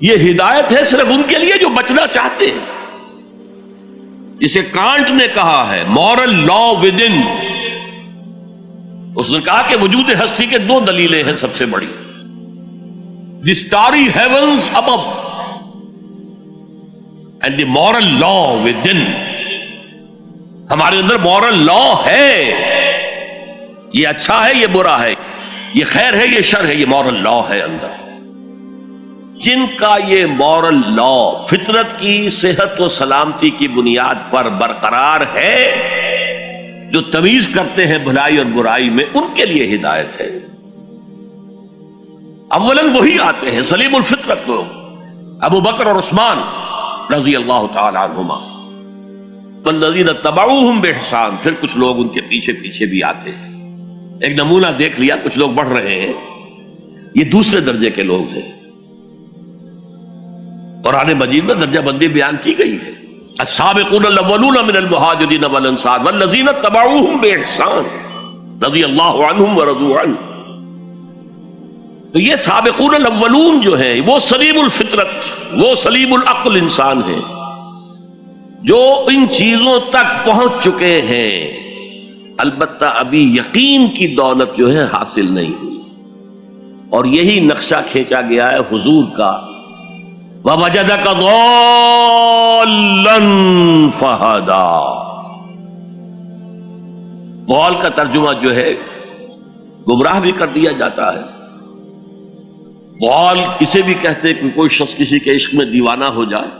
یہ ہدایت ہے صرف ان کے لیے جو بچنا چاہتے ہیں. جسے کانٹ نے کہا ہے مورل لا ود ان. اس نے کہا کہ وجود ہستی کے دو دلیلیں ہیں سب سے بڑی. The starry heavens above and the moral law within. ہمارے اندر مورل لا ہے، یہ اچھا ہے یہ برا ہے، یہ خیر ہے یہ شر ہے، یہ مورل لا ہے اندر. جن کا یہ مورل لا فطرت کی صحت و سلامتی کی بنیاد پر برقرار ہے، جو تمیز کرتے ہیں بھلائی اور برائی میں، ان کے لیے ہدایت ہے. اولاً وہی آتے ہیں سلیم الفطرت لوگ، ابو بکر اور عثمان رضی اللہ تعالی عنہما، والذین اتبعوہم بإحسان. پھر کچھ لوگ ان کے پیچھے پیچھے بھی آتے ہیں. ایک نمونہ دیکھ لیا، کچھ لوگ بڑھ رہے ہیں، یہ دوسرے درجے کے لوگ ہیں. قرآن مجید میں درجہ بندی بیان کی گئی ہے. السابقون الاولون من المہاجرین والانصار والذین اتبعوہم بإحسان رضی اللہ عنہم ورضوا عنہ. تو یہ سابقون الاولون جو ہیں وہ سلیم الفطرت، وہ سلیم العقل انسان ہیں جو ان چیزوں تک پہنچ چکے ہیں. البتہ ابھی یقین کی دولت جو ہے حاصل نہیں ہوئی، اور یہی نقشہ کھینچا گیا ہے حضور کا وَوَجَدَكَ ضَالًّا فَهَدَىٰ. ضال کا ترجمہ جو ہے گمراہ بھی کر دیا جاتا ہے. ضال اسے بھی کہتے ہیں کہ کوئی شخص کسی کے عشق میں دیوانہ ہو جائے،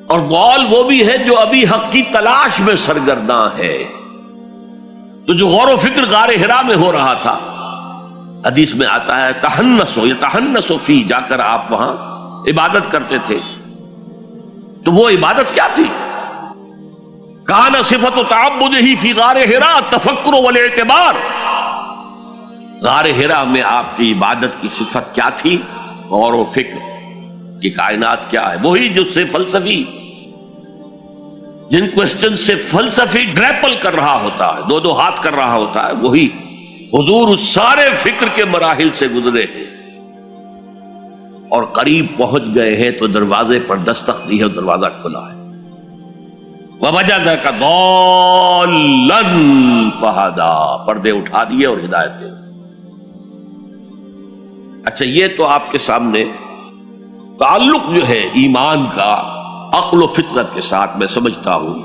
اور ضال وہ بھی ہے جو ابھی حق کی تلاش میں سرگرداں ہے. تو جو غور و فکر غار حرا میں ہو رہا تھا، حدیث میں آتا ہے تحنسو یتحنسو فی، جا کر آپ وہاں عبادت کرتے تھے. تو وہ عبادت کیا تھی؟ کان صفت تعبدہ فی غار حرا التفکر والاعتبار. غار حرا میں آپ کی عبادت کی صفت کیا تھی؟ غور و فکر کہ کائنات کیا ہے. وہی جو سے فلسفی، جن کوسچن سے فلسفی ڈریپل کر رہا ہوتا ہے، دو ہاتھ کر رہا ہوتا ہے، وہی حضور اس سارے فکر کے مراحل سے گزرے ہیں اور قریب پہنچ گئے ہیں. تو دروازے پر دستک دی ہے اور دروازہ کھلا ہے. وَوَجَدَكَ ضَالًّا فَهَدَىٰ. پردے اٹھا دیے اور ہدایت دے. اچھا، یہ تو آپ کے سامنے تعلق جو ہے ایمان کا عقل و فطرت کے ساتھ میں سمجھتا ہوں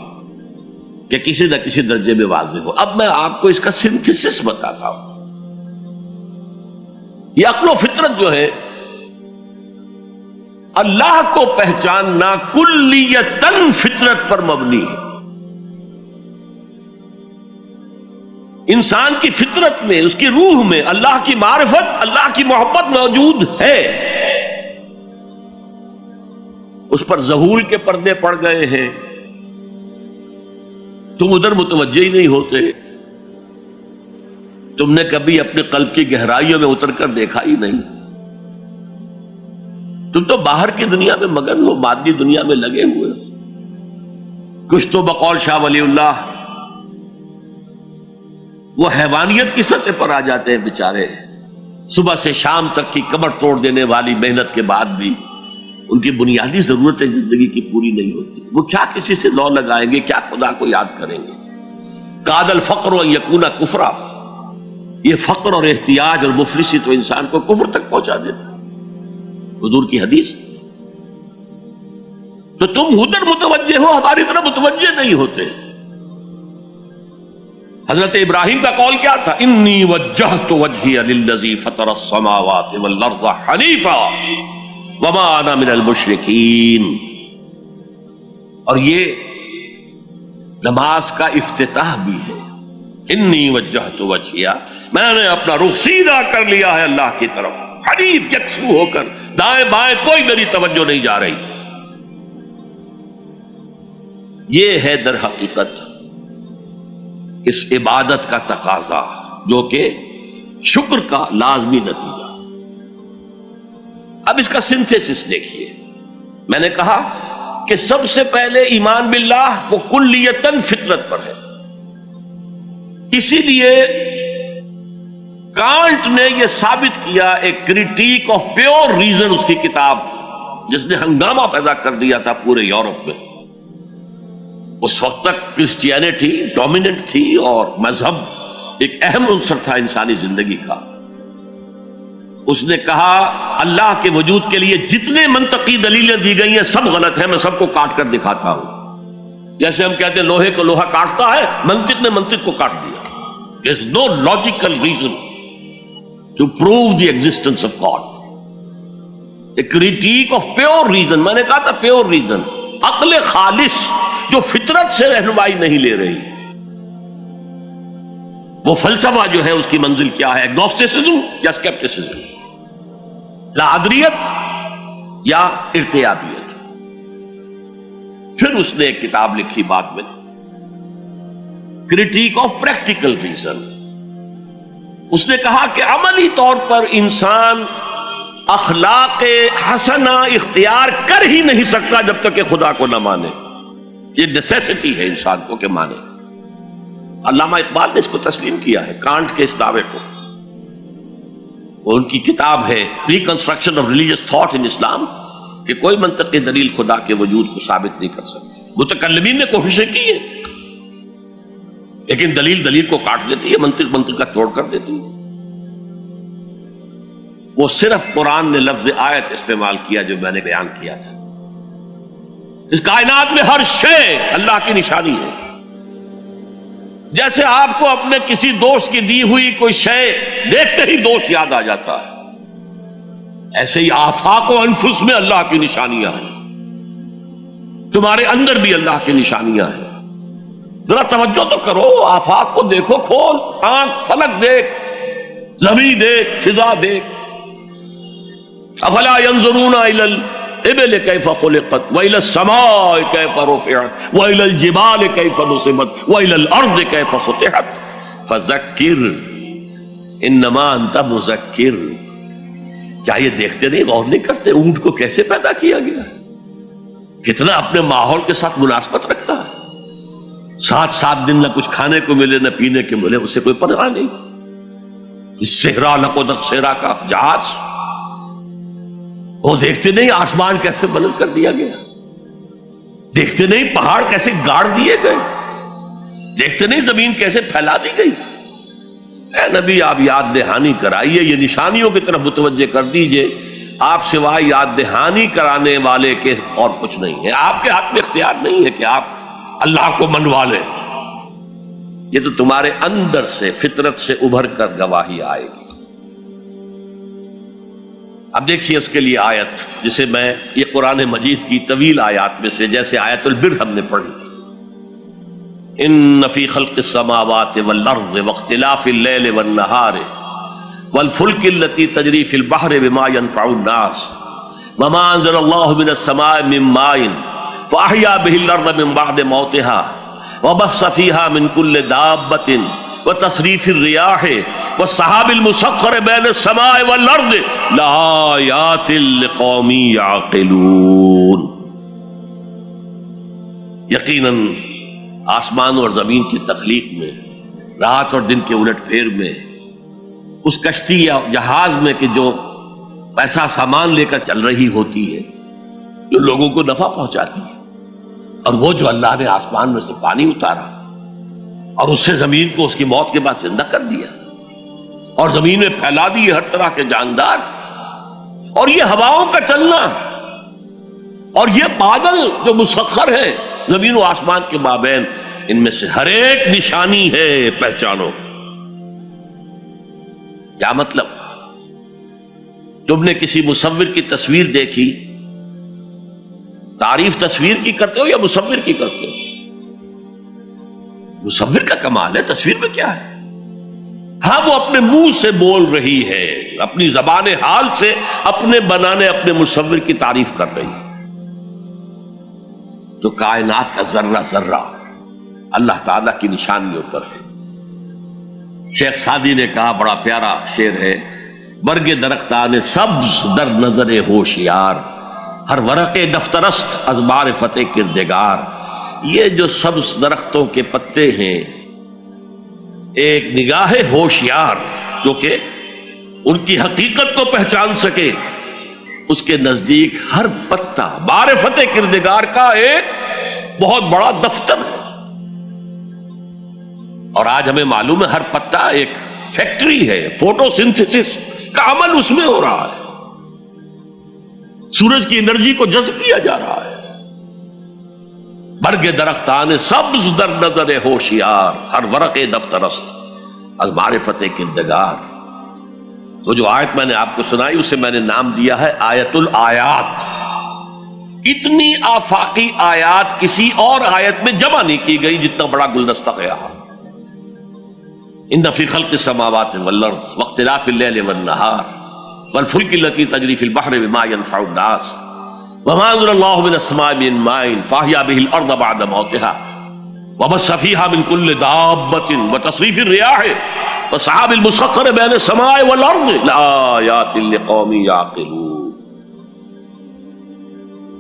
کہ کسی نہ کسی درجے میں واضح ہو. اب میں آپ کو اس کا سنتھسس بتاتا ہوں. یہ عقل و فطرت جو ہے اللہ کو پہچاننا کلیتاً فطرت پر مبنی ہے. انسان کی فطرت میں، اس کی روح میں اللہ کی معرفت، اللہ کی محبت موجود ہے. اس پر ظہور کے پردے پڑ گئے ہیں، تم ادھر متوجہ ہی نہیں ہوتے. تم نے کبھی اپنے قلب کی گہرائیوں میں اتر کر دیکھا ہی نہیں. تم تو باہر کی دنیا میں مگن ہو، مادی دنیا میں لگے ہوئے. کچھ تو بقول شاہ ولی اللہ وہ حیوانیت کی سطح پر آ جاتے ہیں بیچارے. صبح سے شام تک کی کمر توڑ دینے والی محنت کے بعد بھی ان کی بنیادی ضرورتیں زندگی کی پوری نہیں ہوتی. وہ کیا کسی سے لو لگائیں گے، کیا خدا کو یاد کریں گے. کاد الفقر ان یکون کفرا. یہ فقر اور احتیاج اور مفلسی تو انسان کو کفر تک پہنچا دیتا. حضور کی حدیث. تو تم ادھر متوجہ ہو، ہماری طرف متوجہ نہیں ہوتے. حضرت ابراہیم کا قول کیا تھا؟ انی وجہت وجہی للذی فطر السماوات والارض حنیفا وما انا من المشرکین. اور یہ نماز کا افتتاح بھی ہے. انی وجہت وجہی، میں نے اپنا رخ سیدھا کر لیا ہے اللہ کی طرف، حنیف یکسو ہو کر، دائیں بائیں کوئی میری توجہ نہیں جا رہی. یہ ہے در حقیقت اس عبادت کا تقاضا، جو کہ شکر کا لازمی نتیجہ. اب اس کا سنتھیسس دیکھیے. میں نے کہا کہ سب سے پہلے ایمان باللہ وہ کلیتاً فطرت پر ہے. اسی لیے کانٹ نے یہ ثابت کیا، ایک کریٹیک آف پیور ریزن اس کی کتاب، جس نے ہنگامہ پیدا کر دیا تھا پورے یورپ میں۔ اس وقت تک کرسچینٹی ڈومیننٹ تھی اور مذہب ایک اہم عنصر تھا انسانی زندگی کا۔ اس نے کہا اللہ کے وجود کے لیے جتنے منطقی دلیلیں دی گئی ہیں سب غلط ہیں، میں سب کو کاٹ کر دکھاتا ہوں۔ جیسے ہم کہتے ہیں لوہے کو لوہا کاٹتا ہے، منطق نے منطق کو کاٹ دیا۔ There is no logical reason to prove the existence of God. A critique of pure reason، میں نے کہا تھا pure reason، عقل خالص جو فطرت سے رہنمائی نہیں لے رہی۔ وہ فلسفہ جو ہے اس کی منزل کیا ہے؟ ایگنوسٹسزم یا اسکیپٹسزم، لادریت یا ارتیابیت۔ پھر اس نے ایک کتاب لکھی بعد میں، کریٹیک آف پریکٹیکل ریزن۔ اس نے کہا کہ عملی طور پر انسان اخلاق حسنہ اختیار کر ہی نہیں سکتا جب تک کہ خدا کو نہ مانے۔ یہ نیسیسٹی ہے انسان کو کہ مانے۔ علامہ اقبال نے اس کو تسلیم کیا ہے، کانٹ کے اس دعوے کو۔ وہ ان کی کتاب ہے reconstruction of religious thought in Islam, کہ کوئی منطقی دلیل خدا کے وجود کو ثابت نہیں کر سکتی۔ متکلمین نے کوششیں کی ہیں لیکن دلیل دلیل کو کاٹ دیتی ہے، منطق منطق کا توڑ کر دیتی ہے۔ وہ صرف قرآن نے لفظ آیت استعمال کیا جو میں نے بیان کیا تھا۔ اس کائنات میں ہر شے اللہ کی نشانی ہے۔ جیسے آپ کو اپنے کسی دوست کی دی ہوئی کوئی شے دیکھتے ہی دوست یاد آ جاتا ہے، ایسے ہی آفاق و انفس میں اللہ کی نشانیاں ہیں۔ تمہارے اندر بھی اللہ کی نشانیاں ہیں۔ ذرا توجہ تو کرو، آفاق کو دیکھو، کھول آنکھ، فلک دیکھ، زمین دیکھ، فضا دیکھ۔ افلا ينظرون الى الابل كيف خلقت والى السماء كيف رفعت والى الجبال كيف نصبت والى الارض كيف سطحت فذكر انما انت مذکر۔ کیا یہ دیکھتے نہیں، غور نہیں کرتے اونٹ کو کیسے پیدا کیا گیا، کتنا اپنے ماحول کے ساتھ مناسبت رکھتا ہے، 7 دن نہ کچھ کھانے کو ملے نہ پینے کو ملے، اسے کوئی پرواہ نہیں۔ اس صحرا لقد صحرا کا جہاز وہ دیکھتے نہیں آسمان کیسے بلند کر دیا گیا، دیکھتے نہیں پہاڑ کیسے گاڑ دیے گئے، دیکھتے نہیں زمین کیسے پھیلا دی گئی۔ اے نبی آپ یاد دہانی کرائیے، یہ نشانیوں کی طرف متوجہ کر دیجئے۔ آپ سوائے یاد دہانی کرانے والے کے اور کچھ نہیں ہے۔ آپ کے ہاتھ میں اختیار نہیں ہے کہ آپ اللہ کو منوا لیں، یہ تو تمہارے اندر سے فطرت سے ابھر کر گواہی آئے گی۔ اب دیکھیے اس کے لیے آیت، جسے میں یہ قرآن مجید کی طویل آیات میں سے جیسے آیت البر ہم نے پڑھی تھی، ان فی خلق السماوات والارض واختلاف اللیل والنہار والفلک التی تجری فی البحر بما ينفع الناس وما انزل اللہ من السماء من ماء فاحیا به الارض من بعد موتها وبث فیہا من کل دابۃ وتصریف الریاح والسحاب المسخر بین السماء والارض لآیات لقوم یعقلون۔ یقیناً آسمان اور زمین کی تخلیق میں، رات اور دن کے الٹ پھیر میں، اس کشتی یا جہاز میں کہ جو ایسا سامان لے کر چل رہی ہوتی ہے جو لوگوں کو نفع پہنچاتی ہے، اور وہ جو اللہ نے آسمان میں سے پانی اتارا اور اس سے زمین کو اس کی موت کے بعد زندہ کر دیا، اور زمین میں پھیلا دیے ہر طرح کے جاندار، اور یہ ہواؤں کا چلنا، اور یہ بادل جو مسخر ہے زمین و آسمان کے مابین، ان میں سے ہر ایک نشانی ہے، پہچانو۔ کیا مطلب؟ تم نے کسی مصور کی تصویر دیکھی، تعریف تصویر کی کرتے ہو یا مصور کی کرتے ہو؟ مصور کا کمال ہے، تصویر میں کیا ہے؟ ہاں وہ اپنے منہ سے بول رہی ہے، اپنی زبان حال سے اپنے بنانے اپنے مصور کی تعریف کر رہی ہے۔ تو کائنات کا ذرہ ذرہ اللہ تعالیٰ کی نشانیوں پر ہے۔ شیخ سعدی نے کہا، بڑا پیارا شعر ہے، برگ درختان سبز در نظر ہوشیار ہر ورق دفترست از معرفت کردگار۔ یہ جو سبز درختوں کے پتے ہیں، ایک نگاہ ہوشیار جو کہ ان کی حقیقت کو پہچان سکے، اس کے نزدیک ہر پتا معرفت کردگار کا ایک بہت بڑا دفتر ہے۔ اور آج ہمیں معلوم ہے ہر پتا ایک فیکٹری ہے، فوٹو سنتھسس کا عمل اس میں ہو رہا ہے، سورج کی انرجی کو جذب کیا جا رہا ہے۔ برگ درختان سبز در نظر ہوشیار، ہر ورق دفتر است از معرفت کردگار۔ تو جو آیت میں نے آپ کو سنائی اسے میں نے نام دیا ہے آیت الآیات۔ اتنی آفاقی آیات کسی اور آیت میں جمع نہیں کی گئی جتنا بڑا گلدستہ ہے یہاں۔ ان فی خلق السماوات والارض واختلاف اللیل والنہار والفلک التي تجری فی البحر بما ينفع الناس وما انزل الله من السماء من ماء فاحیا به الارض بعد موتها وبث فيها من كل دابة وتصريف الرياح والسحاب المسخر بين السماء والارض لآیات لقوم یعقلون۔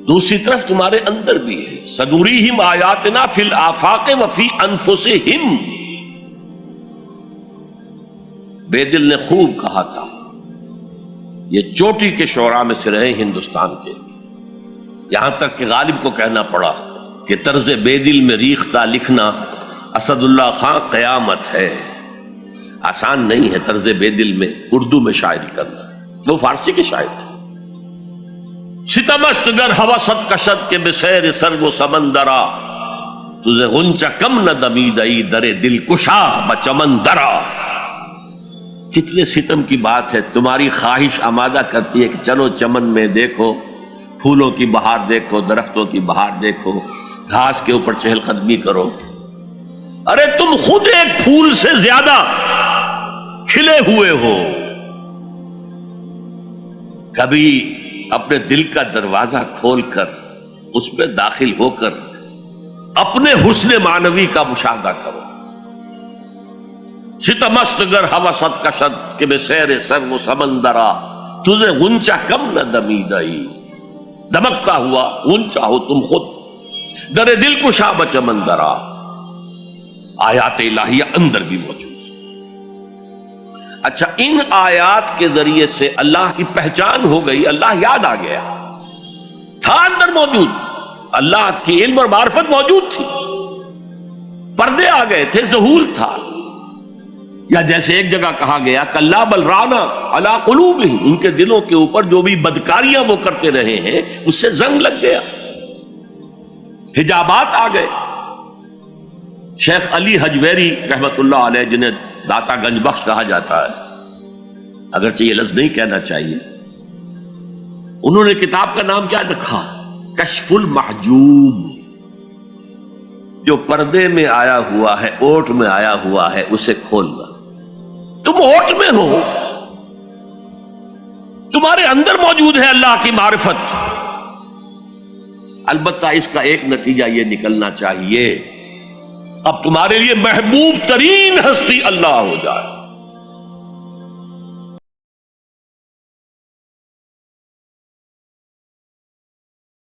دوسری طرف تمہارے اندر بھی ہے سنوریہم آیاتنا فی الآفاق وفی انفسہم۔ بے دل نے خوب کہا تھا، یہ چوٹی کے شعراء میں سے رہے ہندوستان کے، یہاں تک کہ غالب کو کہنا پڑا کہ طرز بے دل میں ریختہ لکھنا اسد اللہ خان قیامت ہے۔ آسان نہیں ہے طرز بے دل میں اردو میں شاعری کرنا، وہ فارسی کے شاعر تھے۔ ستمست گر ہوست کشد کے بسیر سرگ و سمندرا تجھے غنچہ کم نہ دمیدئی در دل کشا بچمندرا۔ کتنے ستم کی بات ہے، تمہاری خواہش آمادہ کرتی ہے کہ چلو چمن میں دیکھو، پھولوں کی بہار دیکھو، درختوں کی بہار دیکھو، گھاس کے اوپر چہل قدمی کرو۔ ارے تم خود ایک پھول سے زیادہ کھلے ہوئے ہو۔ کبھی اپنے دل کا دروازہ کھول کر اس میں داخل ہو کر اپنے حسن معنوی کا مشاہدہ کرو۔ ستمست گر ہوست کشد کہ بے سیر سر و سمندرا تجھے غنچہ کم نہ دمیدئی۔ دمکتا ہوا غنچہ ہو تم خود در دل کشا بچمندرا۔ آیات الہیہ اندر بھی موجود ہے۔ اچھا، ان آیات کے ذریعے سے اللہ کی پہچان ہو گئی، اللہ یاد آ گیا، تھا اندر موجود، اللہ کی علم اور معرفت موجود تھی، پردے آ گئے تھے، ظہور تھا۔ یا جیسے ایک جگہ کہا گیا کلا بل رانا علی قلوبہم، ان کے دلوں کے اوپر جو بھی بدکاریاں وہ کرتے رہے ہیں اس سے زنگ لگ گیا، حجابات آ گئے۔ شیخ علی حجویری رحمت اللہ علیہ، جنہیں داتا گنج بخش کہا جاتا ہے، اگرچہ یہ لفظ نہیں کہنا چاہیے، انہوں نے کتاب کا نام کیا رکھا؟ کشف المحجوب۔ جو پردے میں آیا ہوا ہے، اوٹ میں آیا ہوا ہے، اسے کھولنا۔ تم اوٹ میں ہو، تمہارے اندر موجود ہے اللہ کی معرفت۔ البتہ اس کا ایک نتیجہ یہ نکلنا چاہیے اب تمہارے لیے محبوب ترین ہستی اللہ ہو جائے۔